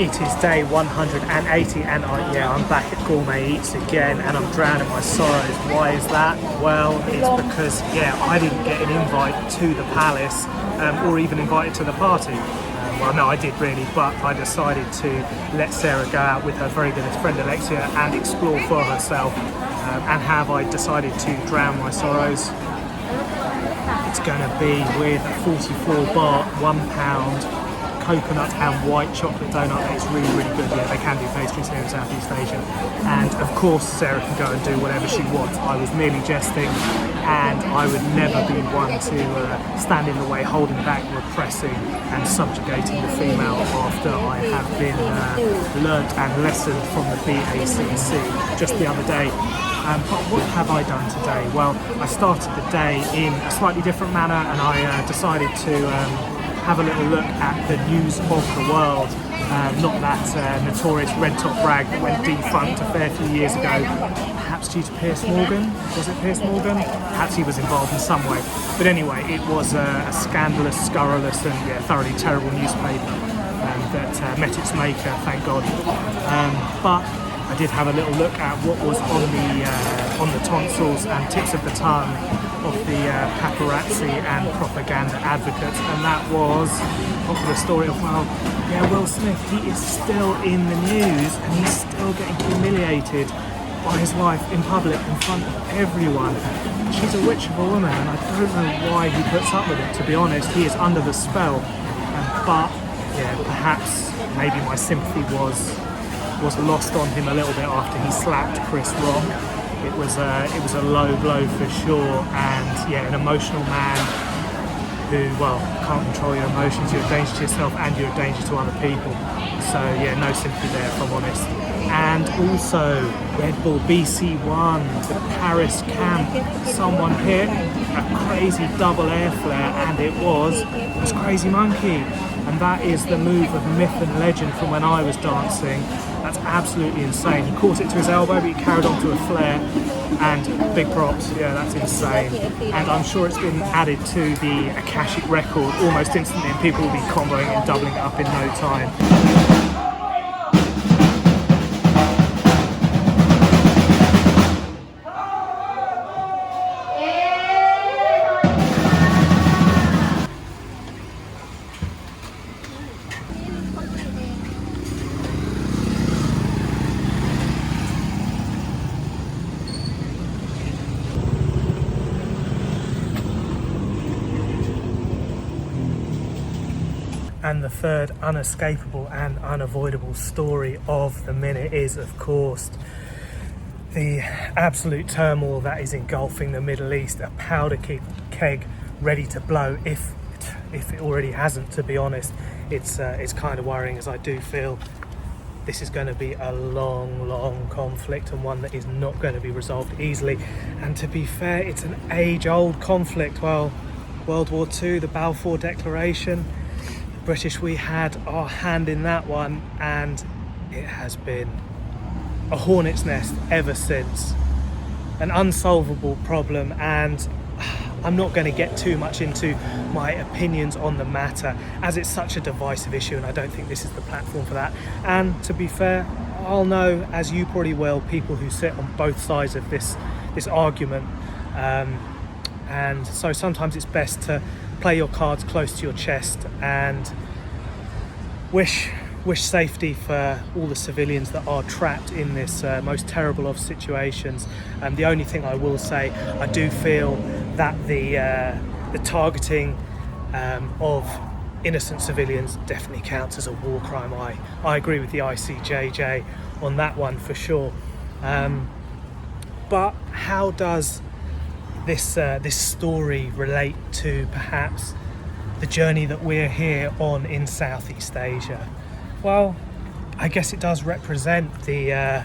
It is day 180 and I'm back at Gourmet Eats again and I'm drowning my sorrows. Why is that? Well, it's because, I didn't get an invite to the palace or even invited to the party. Well, no, I did really, but I decided to let Sarah go out with her very good friend Alexia and explore for herself. And have I decided to drown my sorrows? It's going to be with a 44 baht, £1 coconut and white chocolate donut. It's really, really good. Yeah, they can do pastries here in Southeast Asia. And of course, Sarah can go and do whatever she wants. I was merely jesting, and I would never be one to stand in the way, holding back, repressing and subjugating the female after I have been learnt and lessoned from the BACC just the other day. But what have I done today? Well, I started the day in a slightly different manner, and I decided to have a little look at the news of the world, not that notorious red top rag that went defunct a fair few years ago, perhaps due to Piers Morgan. Was it Piers Morgan? Perhaps he was involved in some way. But anyway, it was a scandalous, scurrilous and thoroughly terrible newspaper that met its maker, thank God. But I did have a little look at what was on the tonsils and tips of the tongue of the paparazzi and propaganda advocates, and that was the story of, Will Smith, he is still in the news and he's still getting humiliated by his wife in public in front of everyone. She's a witch of a woman, and I don't know why he puts up with it, to be honest. He is under the spell, but perhaps maybe my sympathy was lost on him a little bit after he slapped Chris wrong. It was a low blow for sure, and an emotional man who can't control your emotions. You're a danger to yourself and you're a danger to other people. So no sympathy there, if I'm honest. And also Red Bull BC1, the Paris camp. Someone hit a crazy double air flare, and it was Crazy Monkey. And that is the move of myth and legend from when I was dancing. That's absolutely insane. He caught it to his elbow, but he carried on to a flare. And big props, that's insane. And I'm sure it's been added to the Akashic record almost instantly, and people will be comboing and doubling it up in no time. And the third unescapable and unavoidable story of the minute is, of course, the absolute turmoil that is engulfing the Middle East. A powder keg ready to blow, if it already hasn't, to be honest. It's kind of worrying, as I do feel this is going to be a long conflict, and one that is not going to be resolved easily. And to be fair, it's an age-old conflict. Well, World War II, the Balfour Declaration, British, we had our hand in that one, and it has been a hornet's nest ever since. An unsolvable problem, and I'm not going to get too much into my opinions on the matter, as it's such a divisive issue, and I don't think this is the platform for that. And to be fair, I'll know, as you probably will, people who sit on both sides of this argument, and so sometimes it's best to play your cards close to your chest and wish safety for all the civilians that are trapped in this most terrible of situations. And the only thing I will say, I do feel that the targeting of innocent civilians definitely counts as a war crime. I agree with the ICJJ on that one for sure. But how does this story relate to perhaps the journey that we're here on in Southeast Asia? Well, I guess it does represent the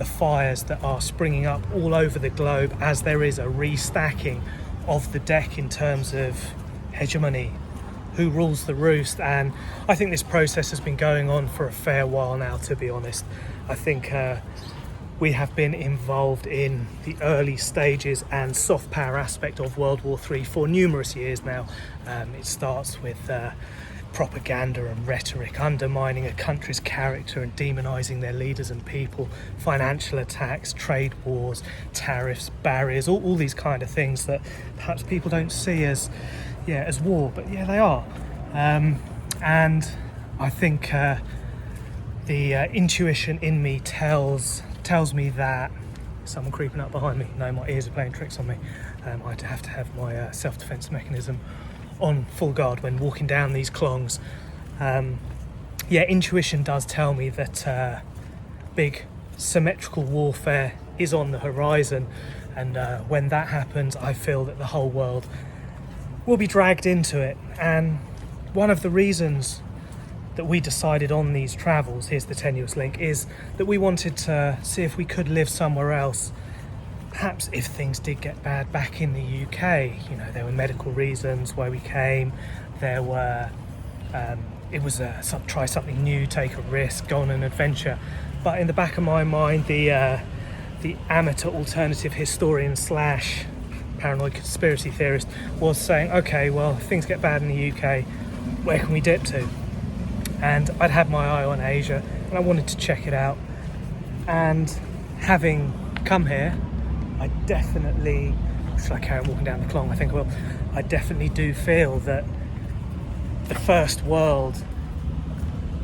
fires that are springing up all over the globe, as there is a restacking of the deck in terms of hegemony, who rules the roost. And I think this process has been going on for a fair while now, to be honest. I think we have been involved in the early stages and soft power aspect of World War III for numerous years now. It starts with propaganda and rhetoric, undermining a country's character and demonising their leaders and people, financial attacks, trade wars, tariffs, barriers, all these kind of things that perhaps people don't see as war, but yeah, they are. And I think the intuition in me tells me that someone creeping up behind me. No, my ears are playing tricks on me. I have to have my self-defense mechanism on full guard when walking down these Khlongs. Intuition does tell me that big symmetrical warfare is on the horizon, and when that happens, I feel that the whole world will be dragged into it. And one of the reasons that we decided on these travels, here's the tenuous link, is that we wanted to see if we could live somewhere else. Perhaps if things did get bad back in the UK, there were medical reasons why we came. There were, it was try something new, take a risk, go on an adventure. But in the back of my mind, the amateur alternative historian / paranoid conspiracy theorist was saying, okay, well, if things get bad in the UK, where can we dip to? And I'd had my eye on Asia, and I wanted to check it out. And having come here, I definitely, should I carry on walking down the Khlong? I think I will. I definitely do feel that the first world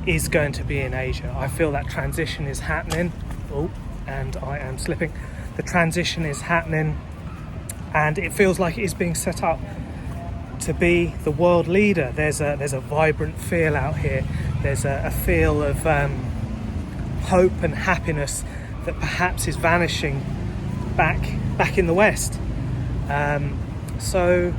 is going to be in Asia. I feel that transition is happening. Oh, and I am slipping. The transition is happening, and it feels like it is being set up to be the world leader. There's a vibrant feel out here. There's a feel of hope and happiness that perhaps is vanishing back in the West. So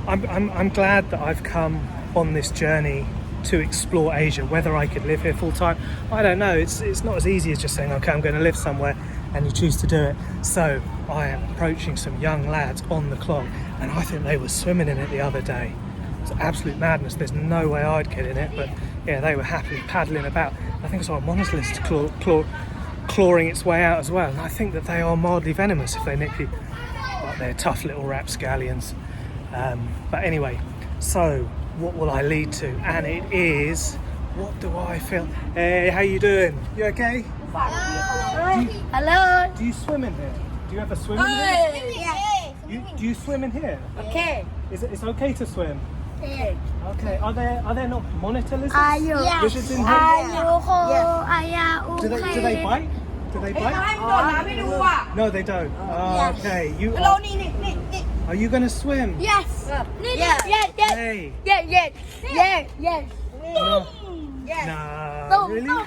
I'm glad that I've come on this journey to explore Asia. Whether I could live here full time, I don't know. It's not as easy as just saying, okay, I'm going to live somewhere, and you choose to do it. So I am approaching some young lads on the Khlong, and I think they were swimming in it the other day. It's absolute madness. There's no way I'd get in it, but yeah, they were happily paddling about. I think I saw a monster lizard clawing its way out as well, and I think that they are mildly venomous if they nick you, but they're tough little rapscallions. But anyway, so what will I lead to? And it is, what do I feel? Hey, how you doing? You okay? Hello. Do you swim in here? Do you ever swim in here? Yeah. Do you swim in here? Okay. It's okay to swim? Yeah. Okay. Are there not monitor lizards? Yes. Lizards in here? Yes. Do they bite? Do they bite? No, they don't. Yes. Okay. Are you going to swim? Yes. Hey. Yes. No. Nah, really? No.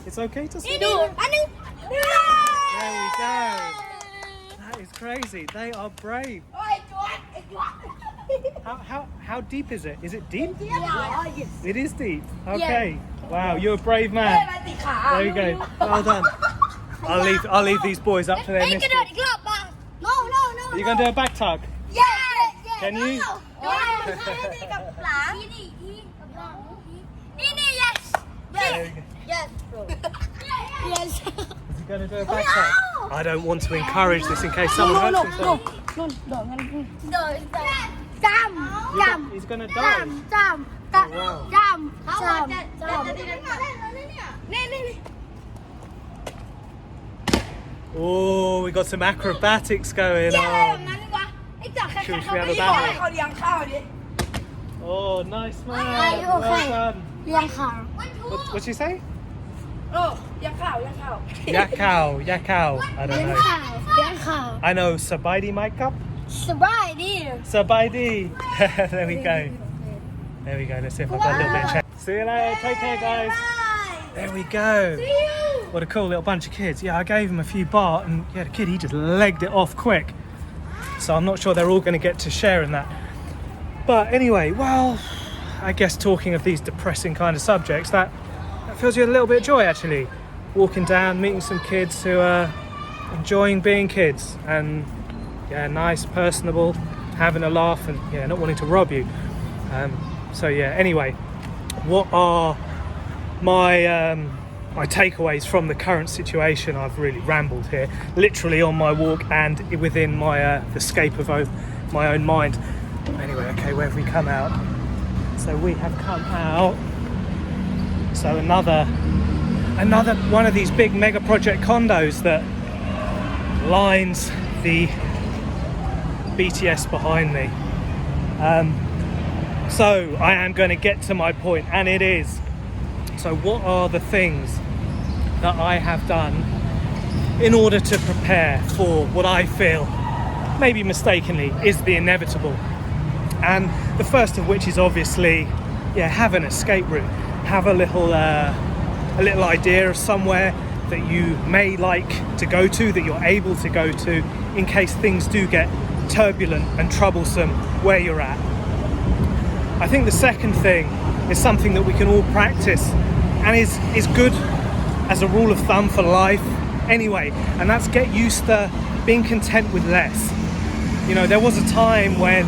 It's okay to swim? No. There we go. That is crazy. They are brave. How deep is it? Is it deep? It is deep. Okay. Wow, you're a brave man. There you go. Well done. I'll leave these boys up to their mischief. No. Are you going to do a back tug? Can you? Yes. Is he going to do a back tug? I don't want to encourage this in case someone hurts himself. He's going to die. Oh, we got some acrobatics going on. Should we have a battle? Oh, nice man. Well done. What'd you say? Yakao. I don't know. I know Sabaidi my cup. Sabaidi. There we go. Let's see if I've got a little bit of check. See you later. Take care, guys. There we go. What a cool little bunch of kids. Yeah, I gave him a few baht, and yeah, the kid, he just legged it off quick. So I'm not sure they're all going to get to share in that. But anyway, well, I guess talking of these depressing kind of subjects, that fills you with a little bit of joy, actually. Walking down, meeting some kids who are enjoying being kids, and yeah, nice, personable, having a laugh, and yeah, not wanting to rob you. So yeah, anyway, what are my takeaways from the current situation? I've really rambled here, literally on my walk and within my the scape of my own mind. Anyway, okay, where have we come out? So we have come out. So another one of these big mega project condos that lines the BTS behind me. So I am going to get to my point, and it is, so what are the things that I have done in order to prepare for what I feel, maybe mistakenly, is the inevitable? And the first of which is obviously, have an escape route, have a little idea of somewhere that you may like to go to, that you're able to go to, in case things do get turbulent and troublesome where you're at. I think the second thing is something that we can all practice and is good as a rule of thumb for life anyway, and that's get used to being content with less. You know, there was a time when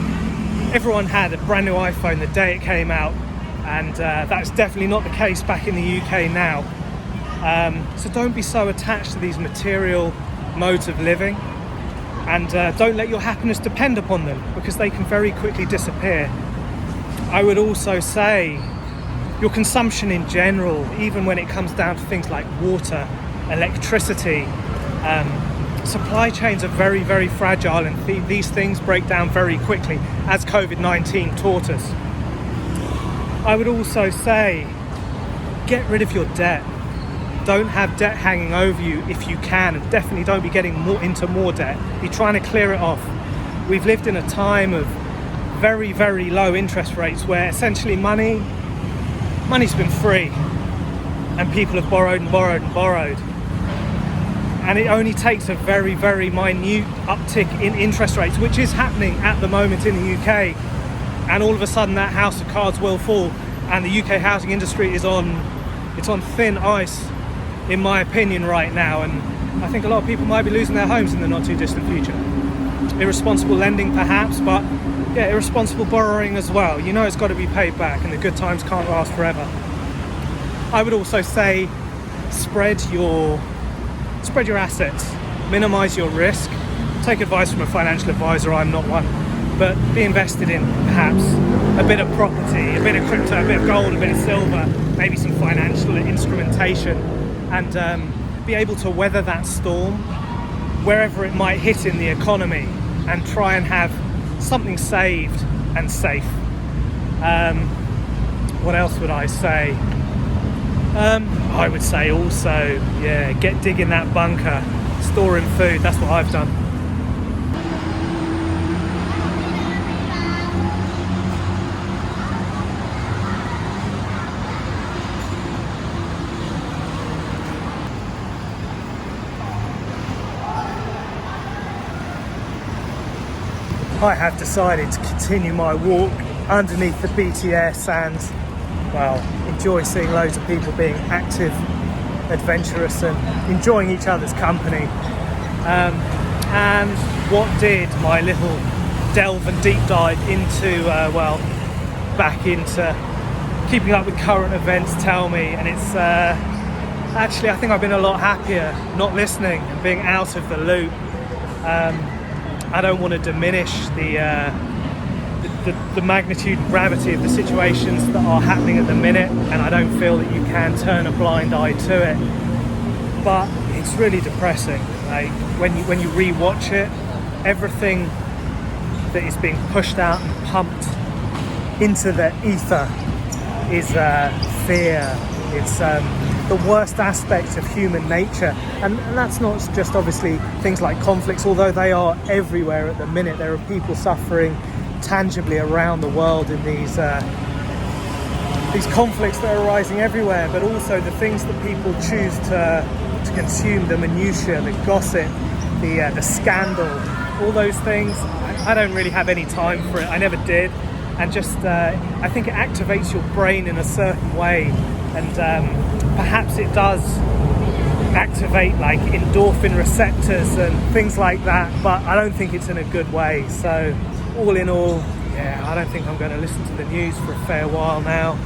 everyone had a brand new iPhone the day it came out, and that's definitely not the case back in the UK now. So don't be so attached to these material modes of living, and don't let your happiness depend upon them, because they can very quickly disappear. I would also say your consumption in general, even when it comes down to things like water, electricity, supply chains are very, very fragile, and these things break down very quickly, as COVID-19 taught us. I would also say get rid of your debt. Don't have debt hanging over you if you can, and definitely don't be getting into more debt. Be trying to clear it off. We've lived in a time of very, very low interest rates where essentially money's been free, and people have borrowed and borrowed and borrowed. And it only takes a very, very minute uptick in interest rates, which is happening at the moment in the UK, and all of a sudden that house of cards will fall, and the UK housing industry is on thin ice, in my opinion, right now. And I think a lot of people might be losing their homes in the not too distant future. Irresponsible lending perhaps, but irresponsible borrowing as well. You know it's got to be paid back, and the good times can't last forever. I would also say spread your assets, minimize your risk. Take advice from a financial advisor, I'm not one, but be invested in perhaps a bit of property, a bit of crypto, a bit of gold, a bit of silver, maybe some financial instrumentation, and be able to weather that storm wherever it might hit in the economy, and try and have something saved and safe. What else would I say? I would say also, get digging that bunker, storing food. That's what I've done. I have decided to continue my walk underneath the BTS and, enjoy seeing loads of people being active, adventurous, and enjoying each other's company. And what did my little delve and deep dive into, back into keeping up with current events tell me? And it's actually, I think I've been a lot happier not listening and being out of the loop. I don't want to diminish the magnitude and gravity of the situations that are happening at the minute, and I don't feel that you can turn a blind eye to it. But it's really depressing. Like when you re-watch it, everything that is being pushed out and pumped into the ether is fear. It's the worst aspect of human nature, and that's not just obviously things like conflicts, although they are everywhere at the minute. There are people suffering tangibly around the world in these conflicts that are arising everywhere, but also the things that people choose to consume, the minutiae, the gossip, the scandal, all those things. I don't really have any time for it. I never did, and just I think it activates your brain in a certain way, and perhaps it does activate like endorphin receptors and things like that, but I don't think it's in a good way. So all in all, I don't think I'm going to listen to the news for a fair while now.